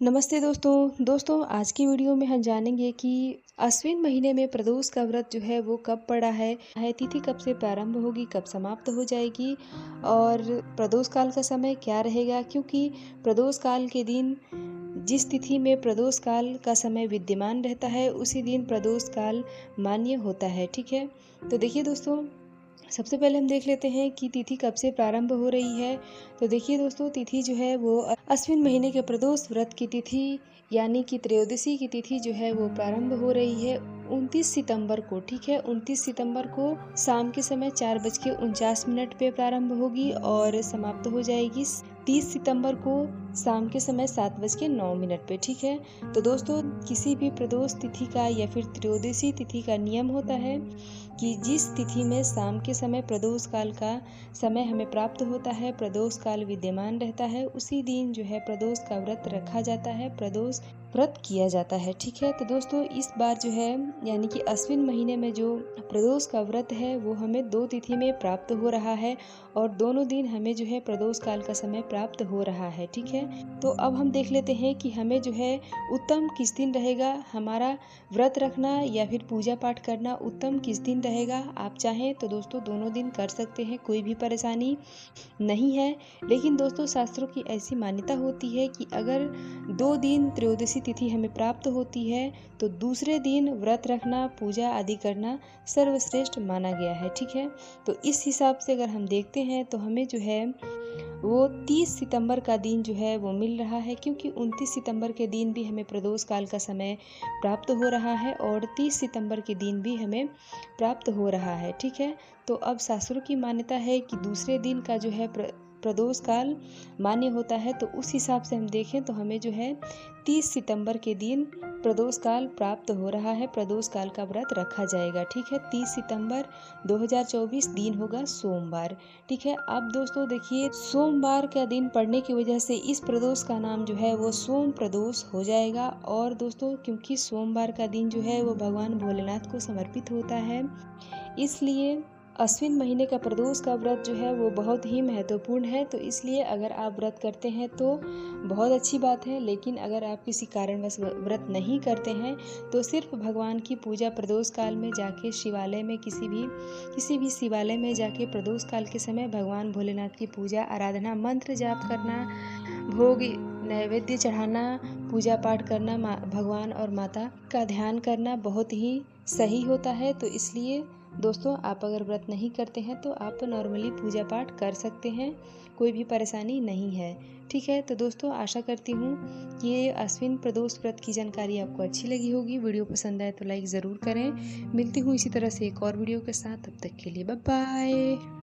नमस्ते दोस्तों आज की वीडियो में हम जानेंगे कि अश्विन महीने में प्रदोष का व्रत जो है वो कब पड़ा है तिथि कब से प्रारंभ होगी, कब समाप्त हो जाएगी और प्रदोष काल का समय क्या रहेगा, क्योंकि प्रदोष काल के दिन जिस तिथि में प्रदोष काल का समय विद्यमान रहता है उसी दिन प्रदोष काल मान्य होता है। ठीक है, तो देखिए दोस्तों, सबसे पहले हम देख लेते हैं कि तिथि कब से प्रारंभ हो रही है। तो देखिए दोस्तों, तिथि जो है वो अश्विन महीने के प्रदोष व्रत की तिथि यानी कि त्रयोदशी की तिथि जो है वो प्रारंभ हो रही है 29 सितंबर को। ठीक है, 29 सितंबर को शाम के समय 4:49 पे प्रारंभ होगी और समाप्त हो जाएगी 30 सितंबर को शाम के समय 7:09 पे। ठीक है, तो दोस्तों, किसी भी प्रदोष तिथि का या फिर त्रयोदशी तिथि का नियम होता है कि जिस तिथि में शाम के समय प्रदोष काल का समय हमें प्राप्त होता है, प्रदोष काल विद्यमान रहता है, उसी दिन जो है प्रदोष का व्रत रखा जाता है, प्रदोष व्रत किया जाता है। ठीक है, तो दोस्तों, इस बार जो है यानी कि अश्विन महीने में जो प्रदोष का व्रत है वो हमें 2 तिथि में प्राप्त हो रहा है और दोनों दिन हमें जो है प्रदोष काल का समय प्राप्त हो रहा है। ठीक है, तो अब हम देख लेते हैं कि हमें जो है उत्तम किस दिन रहेगा, हमारा व्रत रखना या फिर पूजा पाठ करना उत्तम किस दिन रहेगा। आप चाहें तो दोस्तों दोनों दिन कर सकते हैं, कोई भी परेशानी नहीं है। लेकिन दोस्तों, शास्त्रों की ऐसी मान्यता होती है कि अगर 2 दिन त्रयोदशी तिथि हमें प्राप्त होती है तो दूसरे दिन व्रत रखना, पूजा आदि करना सर्वश्रेष्ठ माना गया है। ठीक है, तो इस हिसाब से अगर हम देखते हैं तो हमें जो है वो 30 सितंबर का दिन जो है वो मिल रहा है, क्योंकि 29 सितंबर के दिन भी हमें प्रदोष काल का समय प्राप्त हो रहा है और 30 सितंबर के दिन भी हमें प्राप्त हो रहा है। ठीक है, तो अब शास्त्रों की मान्यता है कि दूसरे दिन का जो है प्रदोष काल मान्य होता है, तो उस हिसाब से हम देखें तो हमें जो है 30 सितंबर के दिन प्रदोष काल प्राप्त हो रहा है, प्रदोष काल का व्रत रखा जाएगा। ठीक है, 30 सितंबर 2024 दिन होगा सोमवार। ठीक है, अब दोस्तों देखिए, सोमवार का दिन पड़ने की वजह से इस प्रदोष का नाम जो है वो सोम प्रदोष हो जाएगा। और दोस्तों, क्योंकि सोमवार का दिन जो है वो भगवान भोलेनाथ को समर्पित होता है, इसलिए अश्विन महीने का प्रदोष का व्रत जो है वो बहुत ही महत्वपूर्ण है। तो इसलिए अगर आप व्रत करते हैं तो बहुत अच्छी बात है, लेकिन अगर आप किसी कारणवश व्रत नहीं करते हैं तो सिर्फ भगवान की पूजा प्रदोष काल में जाके शिवालय में किसी भी शिवालय में जाके प्रदोष काल के समय भगवान भोलेनाथ की पूजा आराधना, मंत्र जाप करना, भोग नैवेद्य चढ़ाना, पूजा पाठ करना, भगवान और माता का ध्यान करना बहुत ही सही होता है। तो इसलिए दोस्तों, आप अगर व्रत नहीं करते हैं तो आप नॉर्मली पूजा पाठ कर सकते हैं, कोई भी परेशानी नहीं है। ठीक है, तो दोस्तों, आशा करती हूँ कि ये अश्विन प्रदोष व्रत की जानकारी आपको अच्छी लगी होगी। वीडियो पसंद आए तो लाइक ज़रूर करें। मिलती हूँ इसी तरह से एक और वीडियो के साथ, तब तक के लिए बाय बाय।